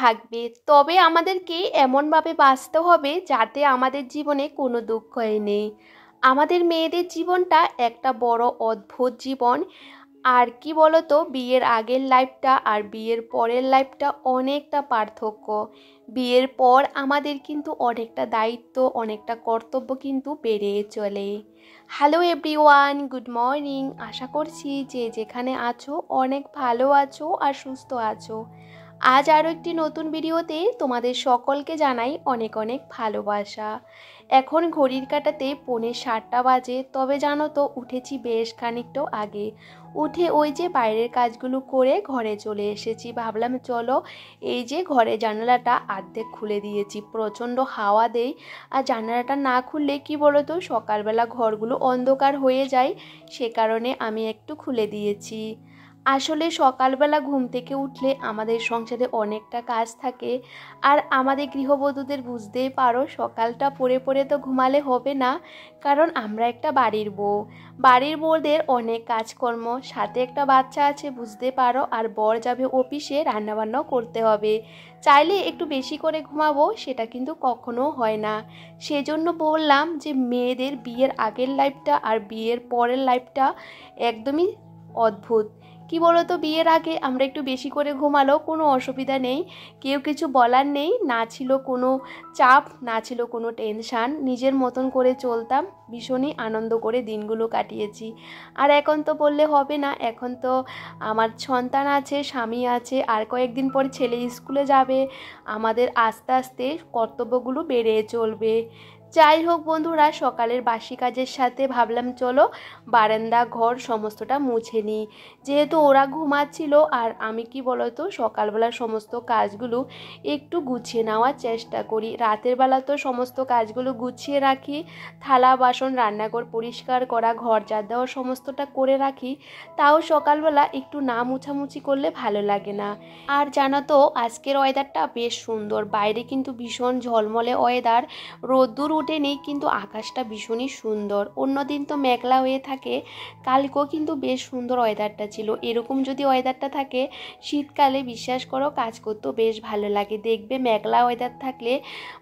থাকবে, তবে আমাদেরকে এমনভাবে বাঁচতে হবে যাতে আমাদের জীবনে কোনো দুঃখই নেই। আমাদের মেয়েদের জীবনটা একটা বড় অদ্ভুত জীবন। আর কি বলতো, বিয়ের আগের লাইফটা আর বিয়ের পরের লাইফটা অনেকটা পার্থক্য। বিয়ের পর আমাদের কিন্তু অনেকটা দায়িত্ব, অনেকটা কর্তব্য কিন্তু বেড়ে চলে। Hello everyone, good morning. আশা করছি যে যেখানে আছো অনেক ভালো আছো আর সুস্থ আছো। আজ আরও একটি নতুন ভিডিওতে তোমাদের সকলকে জানাই অনেক অনেক ভালোবাসা। এখন ঘড়ির কাঁটাতে 6:45 বাজে, তবে জানো তো উঠেছি বেশ খানিকটাও আগে। উঠে ওই যে বাইরের কাজগুলো করে ঘরে চলে এসেছি। ভাবলাম চলো, এই যে ঘরের জানালাটা অর্ধেক খুলে দিয়েছি, প্রচণ্ড হাওয়া দেয়। আর জানালাটা না খুললে কি বলো তো, সকালবেলা ঘরগুলো অন্ধকার হয়ে যায়, সে কারণে আমি একটু খুলে দিয়েছি। আসলে সকালবেলা ঘুম থেকে উঠলে আমাদের সংসারে অনেকটা কাজ থাকে। আর আমাদের গৃহবধূদের বুঝতেই পারো, সকালটা পড়ে পড়ে তো ঘুমালে হবে না, কারণ আমরা একটা বাড়ির বউ। বাড়ির বউদের অনেক কাজকর্ম, সাথে একটা বাচ্চা আছে বুঝতে পারো, আর বর যাবে অফিসে, রান্নাবান্নাও করতে হবে। চাইলে একটু বেশি করে ঘুমাবো, সেটা কিন্তু কখনো হয় না। সেজন্য বললাম যে মেয়েদের বিয়ের আগের লাইফটা আর বিয়ের পরের লাইফটা একদমই অদ্ভুত। কি বলতো, বিয়ের আগে আমরা একটু বেশি করে ঘুমালেও কোনো অসুবিধা নেই, কেউ কিছু বলার নেই, না ছিল কোনো চাপ, না ছিল কোনো টেনশান, নিজের মতন করে চলতাম, ভীষণই আনন্দ করে দিনগুলো কাটিয়েছি। আর এখন তো বললে হবে না, এখন তো আমার সন্তান আছে, স্বামী আছে, আর কয়েকদিন পর ছেলে স্কুলে যাবে, আমাদের আস্তে আস্তে কর্তব্যগুলো বেড়ে চলবে। যাই হোক বন্ধুরা, সকালের বাসি কাজের সাথে ভাবলাম চলো বারান্দা ঘর সমস্তটা মুছে নিই। যেহেতু ওরা ঘুমাচ্ছিল, আর আমি কি বলতো সকালবেলার সমস্ত কাজগুলো একটু গুছিয়ে নেওয়ার চেষ্টা করি। রাতের বেলা তো সমস্ত কাজগুলো গুছিয়ে রাখি, থালা বাসন, রান্নাঘর পরিষ্কার করা, ঘর ঝাড় দেওয়া সমস্তটা করে রাখি। তাও সকালবেলা একটু না মুছামুছি করলে ভালো লাগে না। আর জানো তো আজকের ওয়েদারটা বেশ সুন্দর, বাইরে কিন্তু ভীষণ ঝলমলে ওয়েদার, রোদ্দুর ওঠেনি কিন্তু আকাশটা ভীষণই সুন্দর। অন্যদিন তো মেঘলা হয়ে থাকে, কালকেও কিন্তু বেশ সুন্দর ওয়েদারটা ছিল। এরকম যদি ওয়েদারটা থাকে শীতকালে, বিশ্বাস করো কাজ করতেও বেশ ভালো লাগে। দেখবে মেঘলা ওয়েদার থাকলে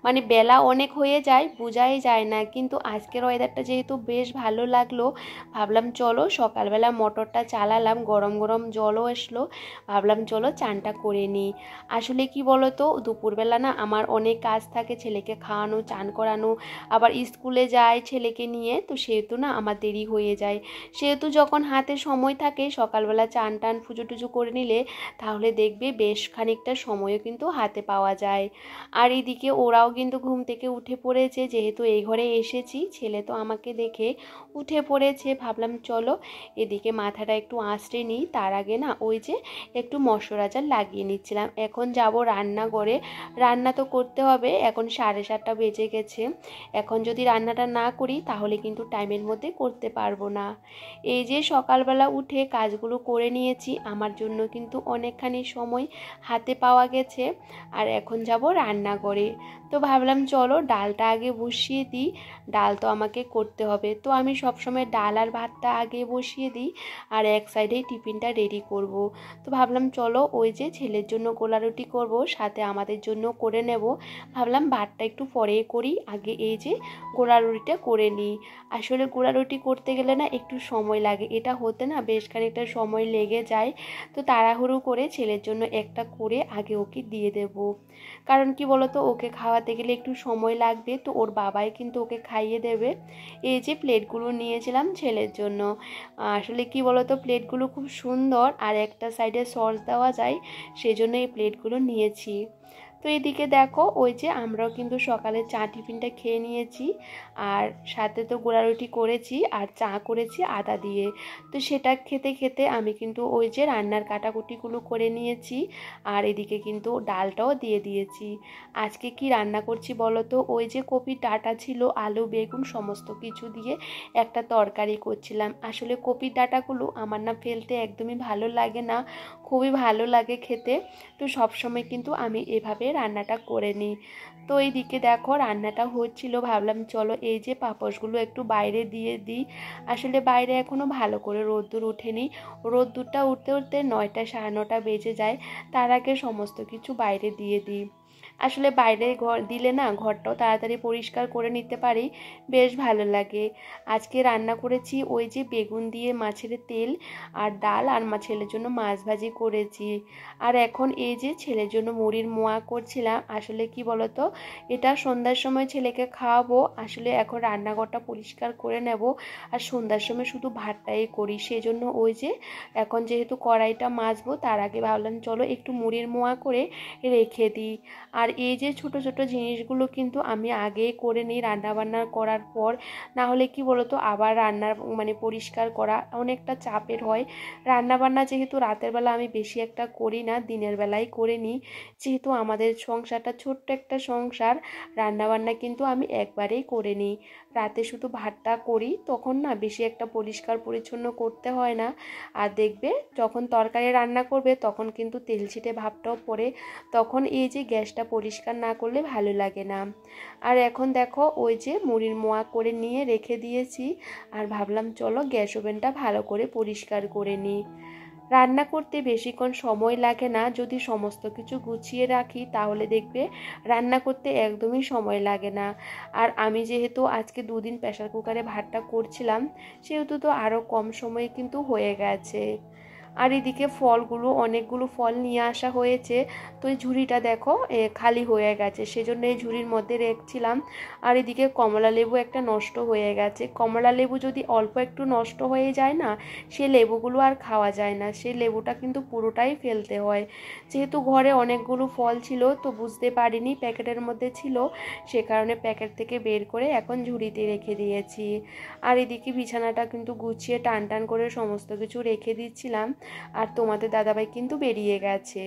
মানে বেলা অনেক হয়ে যায়, বোঝাই যায় না। কিন্তু আজকের ওয়েদারটা যেহেতু বেশ ভালো লাগলো, ভাবলাম চলো সকালবেলা মোটরটা চালালাম, গরম গরম জলও আসলো, ভাবলাম চলো চানটা করে নিই। আসলে কি বলো তো, দুপুরবেলা না আমার অনেক কাজ থাকে, ছেলেকে খাওয়ানো, চান করানো, আবার স্কুলে যায় ছেলেকে নিয়ে, তো সেহেতু না আমার দেরি হয়ে যায়। সেহেতু যখন হাতে সময় থাকে সকালবেলা চান টান পুজো টুজো করে নিলে, তাহলে দেখবে বেশ খানিকটা সময়ও কিন্তু হাতে পাওয়া যায়। আর এদিকে ওরাও কিন্তু ঘুম থেকে উঠে পড়েছে, যেহেতু এই ঘরে এসেছি, ছেলে তো আমাকে দেখে উঠে পড়েছে। ভাবলাম চলো এদিকে মাথাটা একটু আঁচড়ে নিই, তার আগে না ওই যে একটু ময়শ্চারাইজার লাগিয়ে নিচ্ছিলাম। এখন যাব রান্নাঘরে, রান্না তো করতে হবে, এখন 7:30 বেজে গেছে। এখন যদি রান্নাটা না করি তাহলে কিন্তু টাইমের মধ্যে করতে পারবো না। এই যে সকালবেলা উঠে কাজগুলো করে নিয়েছি, আমার জন্য কিন্তু অনেকখানি সময় হাতে পাওয়া গেছে। আর এখন যাব রান্নাঘরে। তো ভাবলাম চলো ডালটা আগে বসিয়ে দিই, ডাল তো আমাকে করতে হবে, তো আমি সবসময় ডাল আর ভাতটা আগে বসিয়ে দিই, আর এক সাইডেই টিফিনটা রেডি করব। তো ভাবলাম চলো ওই যে ছেলের জন্য গোলা রুটি করব, সাথে আমাদের জন্য করে নেব। ভাবলাম ভাতটা একটু পরে করি, আগে এই যে গোলা রুটিটা করে নিই। আসলে গোলা রুটি করতে গেলে না একটু সময় লাগে, এটা হতে না বেশ খানিকটা সময় লেগে যায়। তো তাড়াহুড়ো করে ছেলের জন্য একটা করে আগে ওকে দিয়ে দেব, কারণ কি বলতো ওকে খাওয়াতে গেলে একটু সময় লাগবে, তো ওর বাবাই কিন্তু ওকে খাইয়ে দেবে। এই যে প্লেটগুলো নিয়েছিলাম ছেলের জন্য, আসলে কি বলতো প্লেটগুলো খুব সুন্দর, আর একটা সাইডে সস দেওয়া যায়, সেজন্য এই প্লেটগুলো নিয়েছি। তো এদিকে দেখো ওই যে আমরাও কিন্তু সকালে চা টিফিনটা খেয়ে নিয়েছি, আর সাথে তো গোলা রুটি করেছি আর চা করেছি আদা দিয়ে। তো সেটা খেতে খেতে আমি কিন্তু ওই যে রান্নার কাটাকুটিগুলো করে নিয়েছি, আর এদিকে কিন্তু ডালটাও দিয়ে দিয়েছি। আজকে কি রান্না করছি বলো তো, ওই যে কপির ডাঁটা ছিল, আলু বেগুন সমস্ত কিছু দিয়ে একটা তরকারি করছিলাম। আসলে কপির ডাঁটাগুলো আমার না ফেলতে একদমই ভালো লাগে না, খুবই ভালো লাগে খেতে। তো সবসময় কিন্তু আমি এভাবে রান্নাটা করে নিই। তো এইদিকে দেখো রান্নাটা হচ্ছিল, ভাবলাম চলো এই যে পাপোশগুলো একটু বাইরে দিয়ে দিই। আসলে বাইরে এখনও ভালো করে রোদ্দুর ওঠেনি, রোদ্দুরটা উঠতে উঠতে 9টা 9:30 বেজে যায়। তার আগে সমস্ত কিছু বাইরে দিয়ে দিই। আসলে বাইরে ঘর দিলে না ঘরটাও তাড়াতাড়ি পরিষ্কার করে নিতে পারি, বেশ ভালো লাগে। আজকে রান্না করেছি ওই যে বেগুন দিয়ে মাছের তেল আর ডাল, আর ছেলের জন্য মাছ ভাজি করেছি। আর এখন এই যে ছেলের জন্য মুড়ির মোয়া করছিলাম। আসলে কি বলতো, এটা সন্ধ্যার সময় ছেলেকে খাওয়াবো। আসলে এখন রান্নাঘরটা পরিষ্কার করে নেব, আর সন্ধ্যার সময় শুধু ভাতটাই করি, সেজন্য ওই যে এখন যেহেতু কড়াইটা মাজবো তার আগে ভাবলাম চলো একটু মুড়ির মোয়া করে রেখে দিই। আর এই যে ছোট ছোট জিনিসগুলো কিন্তু আমি আগেই করে নিই রান্নাবান্না করার পর, না হলে কি বলতো আবার রান্নার পরিষ্কার করা অনেকটা চাপের হয়। রান্নাবান্না যেহেতু রাতের বেলা আমি বেশি একটা করি না, দিনের বেলায় করে নিই, যেহেতু আমাদের সংসারটা ছোট্ট একটা সংসার। রান্নাবান্না কিন্তু আমি একবারেই করে নিই, রাতে শুধু ভাতটা করি, তখন না বেশি একটা পরিষ্কার পরিচ্ছন্ন করতে হয় না। আর দেখবে যখন তরকারি রান্না করবে তখন কিন্তু তেল ছিটে ভাবটাও পড়ে, তখন এই যে গ্যাসটা পরিষ্কার না করলে ভালো লাগে না। আর এখন দেখো ওই যে মুড়ির মোয়া করে নিয়ে রেখে দিয়েছি, আর ভাবলাম চলো গ্যাস ওভেনটা ভালো করে পরিষ্কার করে নিই। রান্না করতে বেশিক্ষণ সময় লাগে না, যদি সমস্ত কিছু গুছিয়ে রাখি তাহলে দেখবে রান্না করতে একদমই সময় লাগে না। আর আমি যেহেতু আজকে 2 দিন প্রেসার কুকারে ভাতটা করছিলাম, সেহেতু তো আরও কম সময়ে কিন্তু হয়ে গেছে। আর এদিকে ফলগুলো অনেকগুলো ফল নিয়ে আসা হয়েছে, তো এই ঝুড়িটা দেখো খালি হয়ে গেছে, সেজন্য এই ঝুড়ির মধ্যে রেখেছিলাম। আর এদিকে কমলা লেবু একটা নষ্ট হয়ে গেছে। কমলা লেবু যদি অল্প একটু নষ্ট হয়ে যায় না, সে লেবুগুলো আর খাওয়া যায় না, সেই লেবুটা কিন্তু পুরোটাই ফেলতে হয়। যেহেতু ঘরে অনেকগুলো ফল ছিল তো বুঝতে পারিনি প্যাকেটের মধ্যে ছিল, সে কারণে প্যাকেট থেকে বের করে এখন ঝুড়িতে রেখে দিয়েছি। আর এদিকে বিছানাটা কিন্তু গুছিয়ে টান টান করে সমস্ত কিছু রেখে দিচ্ছিলাম, আর তোমাদের দাদাভাই কিন্তু বেরিয়ে গেছে।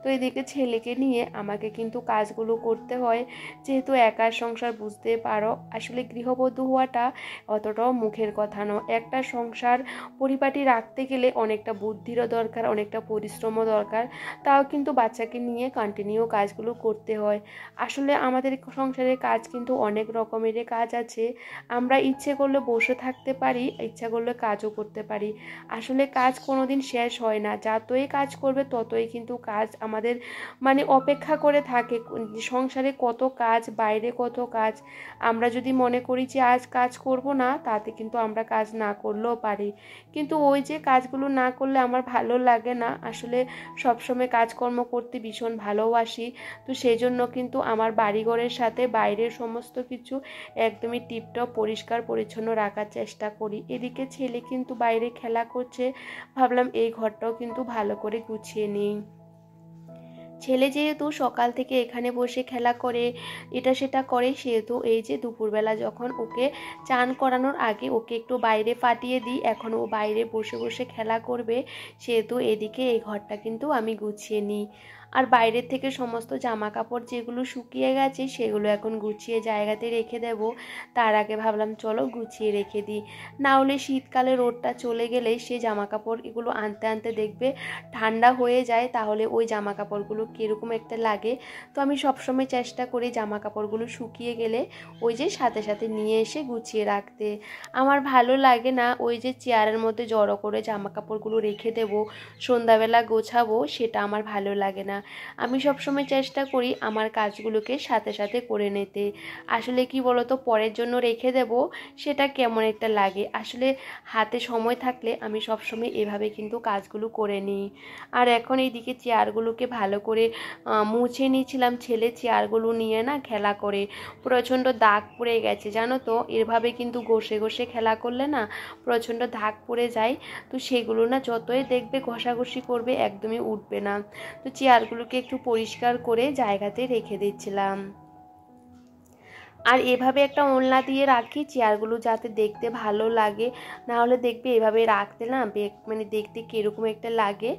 তো এদিকে ছেলেকে নিয়ে আমাকে কিন্তু কাজগুলো করতে হয়, যেহেতু একার সংসার বুঝতে পারো। আসলে গৃহবধূ হওয়াটা অতটাও মুখের কথা নয়, একটা সংসার পরিপাটি রাখতে গেলে অনেকটা বুদ্ধিরও দরকার, অনেকটা পরিশ্রমও দরকার। তাও কিন্তু বাচ্চাকে নিয়ে কন্টিনিউ কাজগুলো করতে হয়। আসলে আমাদের সংসারের কাজ কিন্তু অনেক রকমের কাজ আছে, আমরা ইচ্ছে করলে বসে থাকতে পারি, ইচ্ছা করলে কাজও করতে পারি। আসলে কাজ কোনোদিন শেষ হয় না, যতই কাজ করবে ততই কিন্তু কাজ আমাদের অপেক্ষা করে থাকে। সংসারে কত কাজ, বাইরে কত কাজ, আমরা যদি মনে করি যে আজ কাজ করব না, তাতে কিন্তু আমরা কাজ না করলেও পারি। কিন্তু ওই যে কাজগুলো না করলে আমার ভালো লাগে না। আসলে সবসময় কাজকর্ম করতে ভীষণ ভালোবাসি, তো সেই জন্য কিন্তু আমার বাড়িঘরের সাথে বাইরের সমস্ত কিছু একদমই টিপটপ পরিষ্কার পরিচ্ছন্ন রাখার চেষ্টা করি। এদিকে ছেলে কিন্তু বাইরে খেলা করছে, ভাবলাম এই ঘরটাও কিন্তু ভালো করে গুছিয়ে নিই। ছেলে যেহেতু সকাল থেকে এখানে বসে খেলা করে, এটা সেটা করে, সেহেতু এই যে দুপুরবেলা যখন ওকে চান করানোর আগে ওকে একটু বাইরে পাঠিয়ে দিই, এখন ও বাইরে বসে বসে খেলা করবে, সেহেতু এদিকে এই ঘরটা কিন্তু আমি গুছিয়ে নিই। আর বাইরের থেকে সমস্ত জামা কাপড় যেগুলো শুকিয়ে গেছে সেগুলো এখন গুছিয়ে জায়গাতে রেখে দেব। তার আগে ভাবলাম চলো গুছিয়ে রেখে দিই, না হলে শীতকালে রোদটা চলে গেলে সে জামা কাপড় এগুলো আনতে আনতে দেখবে ঠান্ডা হয়ে যায়, তাহলে ওই জামা কাপড়গুলো কীরকম একটা লাগে। তো আমি সবসময় চেষ্টা করি জামা কাপড়গুলো শুকিয়ে গেলে ওই যে সাথে সাথে নিয়ে এসে গুছিয়ে রাখতে। আমার ভালো লাগে না ওই যে চেয়ারের মধ্যে জড়ো করে জামা কাপড়গুলো রেখে দেবো, সন্ধ্যাবেলা গোছাবো, সেটা আমার ভালো লাগে না। আমি সবসময় চেষ্টা করি আমার কাজগুলোকে সাথে সাথে করে নিতে। আসলে কি বলতো, পরের জন্য রেখে দেব, সেটা কেমন একটা লাগে। আসলে হাতে সময় থাকলে আমি সবসময় এভাবে কিন্তু কাজগুলো করে নিই। আর এখন এইদিকে চেয়ারগুলোকে ভালো করে মুছে নিয়েছিলাম, ছেলে চেয়ারগুলো নিয়ে না খেলা করে প্রচণ্ড দাগ পড়ে গেছে জানো তো। এভাবে কিন্তু ঘষে ঘষে খেলা করলে না প্রচণ্ড দাগ পড়ে যায়, তো সেগুলো না যতই দেখবে ঘষাঘষি করবে একদমই উঠবে না। তো চেয়ারগুলোকে একটু পরিষ্কার করে জায়গাতে রেখে দিচ্ছিলাম। আর এভাবে একটা ওলনা দিয়ে রাখি চেয়ারগুলো যাতে দেখতে ভালো লাগে, না হলে দেখবে এভাবে রাখতে না মানে দেখতে কীরকম একটা লাগে।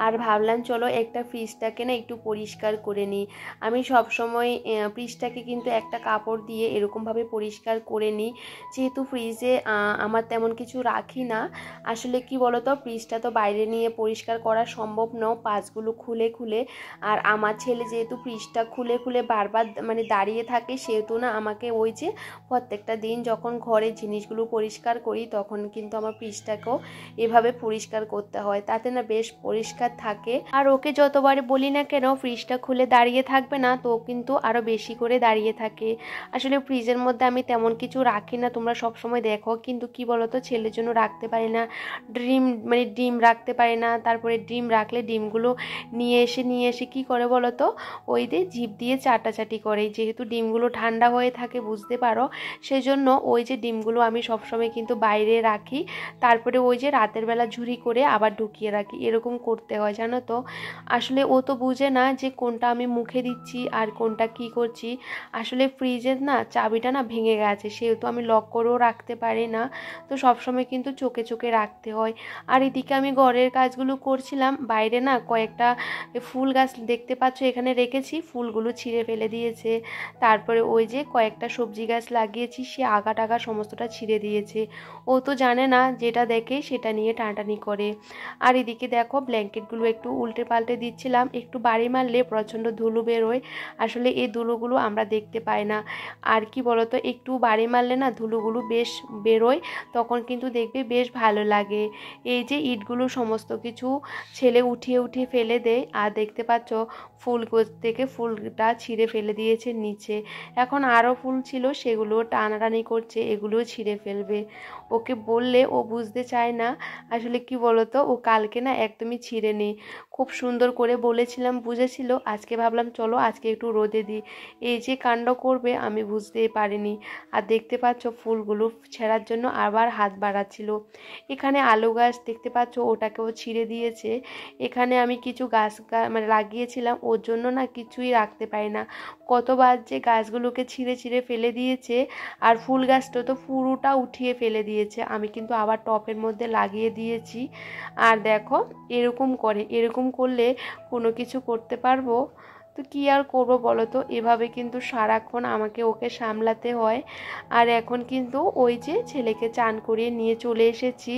আর ভাবলাম চলো একটা ফ্রিজটাকে না একটু পরিষ্কার করে নিই। আমি সব সময় ফ্রিজটাকে কিন্তু একটা কাপড় দিয়ে এরকমভাবে পরিষ্কার করে নিই, যেহেতু ফ্রিজে আমার তেমন কিছু রাখি না। আসলে কি বলো তো, ফ্রিজটা তো বাইরে নিয়ে পরিষ্কার করা সম্ভব নয় পাঁচগুলো খুলে খুলে। আর আমার ছেলে যেহেতু ফ্রিজটা খুলে খুলে বারবার মানে দাঁড়িয়ে থাকে, সেহেতু না আমাকে ওই যে প্রত্যেকটা দিন যখন ঘরের জিনিসগুলো পরিষ্কার করি তখন কিন্তু আমার ফ্রিজটাকেও এভাবে পরিষ্কার করতে হয়, তাতে না বেশ পরিষ্কার থাকে। আর ওকে যতবার বলি না কেন ফ্রিজটা খুলে দাঁড়িয়ে থাকবে না, তো কিন্তু আরও বেশি করে দাঁড়িয়ে থাকে। আসলে ফ্রিজের মধ্যে আমি তেমন কিছু রাখি না, তোমরা সব সময় দেখো, কিন্তু কি বলতো ছেলের জন্য রাখতে পারি না। মানে ডিম রাখতে পারি না, তারপরে ডিম রাখলে ডিমগুলো নিয়ে এসে কি করে বলো তো, ওই দিয়ে জিভ দিয়ে চাটাচাটি করে, যেহেতু ডিমগুলো ঠান্ডা হয়ে থাকে বুঝতে পারো, সেই জন্য ওই যে ডিমগুলো আমি সবসময় কিন্তু বাইরে রাখি, তারপরে ওই যে রাতের বেলা ঝুরি করে আবার ঢুকিয়ে রাখি, এরকম করতে হয় জানো তো। আসলে ও তো বুঝে না যে কোনটা আমি মুখে দিচ্ছি আর কোনটা কি করছি। আসলে ফ্রিজের না চাবিটা না ভেঙে গেছে, সেহেতু আমি লক করেও রাখতে পারি না, তো সবসময় কিন্তু চোখে চোখে রাখতে হয়। আর এদিকে আমি ঘরের কাজগুলো করছিলাম, বাইরে না কয়েকটা ফুল গাছ দেখতে পাচ্ছ এখানে রেখেছি, ফুলগুলো ছিঁড়ে ফেলে দিয়েছে। তারপরে ওই যে কয়েকটা সবজি গাছ লাগিয়েছি, সে আগা টাগা সমস্তটা ছিঁড়ে দিয়েছে। ও তো জানে না, যেটা দেখে সেটা নিয়ে টানাটানি করে। আর এদিকে দেখো ব্ল্যাঙ্কেটগুলো একটু উল্টে পাল্টে দিচ্ছিলাম, একটু বাড়ি মারলে প্রচণ্ড ধুলো বেরোয়। আসলে এই ধুলোগুলো আমরা দেখতে পাই না, আর কি বলতো একটু বাড়ি মারলে না ধুলোগুলো বেশ বেরোয়, তখন কিন্তু দেখবে বেশ ভালো লাগে। এই যে ইটগুলো সমস্ত কিছু ছেলে উঠিয়ে উঠিয়ে ফেলে দেয়, আর দেখতে পাচ্ছ ফুল গাছ থেকে ফুলটা ছিঁড়ে ফেলে দিয়েছে নিচে। এখন আরও ফুল ছিল সেগুলো টানাটানি করছে, এগুলোও ছিঁড়ে ফেলবে। ওকে বললে ও বুঝতে চায় না। আসলে কি বলতো, ও কালকে না একদমই ছিঁড়ে নেই, খুব সুন্দর করে বলেছিলাম বুঝেছিল, আজকে ভাবলাম চলো আজকে একটু রোদে দিই, এই যে কাণ্ড করবে আমি বুঝতেই পারিনি। আর দেখতে পাচ্ছ ফুলগুলো ছেঁড়ার জন্য আবার হাত বাড়াচ্ছিল। এখানে আলু গাছ দেখতে পাচ্ছ, ওটাকেও ছিঁড়ে দিয়েছে। এখানে আমি কিছু গাছ মানে লাগিয়েছিলাম, ওর জন্য না কিছুই রাখতে পারি না, কতবার যে গাছগুলোকে ছিঁড়ে ছিঁড়ে ফেলে দিয়েছে। আর ফুল গাছটা তো পুরোটা উঠিয়ে ফেলে দিয়েছে, আমি কিন্তু আবার টপের মধ্যে লাগিয়ে দিয়েছি। আর দেখো এরকম করে, এরকম করলে কোনো কিছু করতে পারবো? তো কী আর করবো বলো তো, এভাবে কিন্তু সারাক্ষণ আমাকে ওকে সামলাতে হয়। আর এখন কিন্তু ওই যে ছেলেকে চান করিয়ে নিয়ে চলে এসেছি,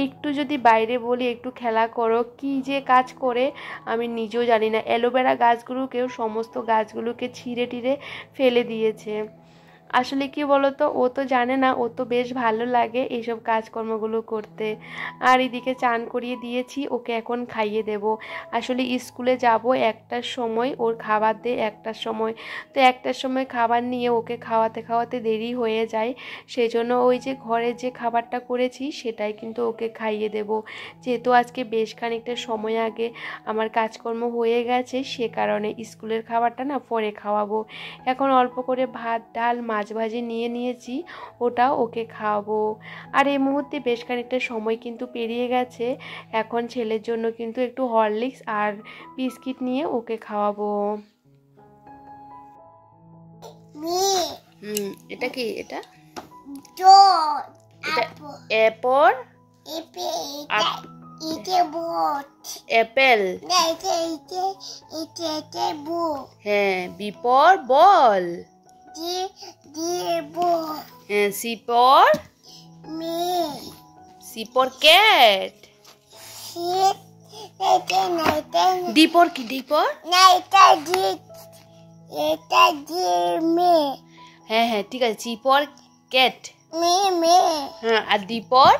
একটু যদি বাইরে বলি একটু খেলা করো, কি যে কাজ করে আমি নিজেও জানি না। অ্যালোভেরা গাছগুলোকেও সমস্ত গাছগুলোকে ছিঁড়ে টিড়ে ফেলে দিয়েছে। আসলে কি বলতো, ও তো জানে না, ও তো বেশ ভালো লাগে এইসব কাজকর্মগুলো করতে। আর এদিকে চান করিয়ে দিয়েছি, ওকে এখন খাইয়ে দেব। আসলে স্কুলে যাব একটার সময়, ওর খাবার দেয় একটার সময়, তো একটার সময় খাবার নিয়ে ওকে খাওয়াতে খাওয়াতে দেরি হয়ে যায়, সেই জন্য ওই যে ঘরে যে খাবারটা করেছি সেটাই কিন্তু ওকে খাইয়ে দেব। যেহেতু আজকে বেশ খানিকটা সময় আগে আমার কাজকর্ম হয়ে গেছে, সে কারণে স্কুলের খাবারটা না পরে খাওয়াবো। এখন অল্প করে ভাত ডাল মাছ ভাজি নিয়ে নিয়েছি, ওটাও ওকে খাওয়াবো। আর এই মুহূর্তে বেশ খানিকটা সময় কিন্তু পেরিয়ে গেছে, এখন ছেলের জন্য কিন্তু একটু হরলিক্স আর বিস্কিট নিয়ে ওকে খাওয়াবো। এটা কি? এটা অ্যাপল, অ্যাপেল, হ্যাঁ, বি ফর বল, হ্যাঁ, C for cat, D for কি? ডি ফর, হ্যাঁ হ্যাঁ ঠিক আছে, সি ফর ক্যাট, হ্যাঁ, আর ডি ফর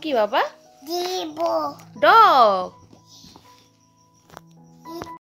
কি বাবা? ডগ।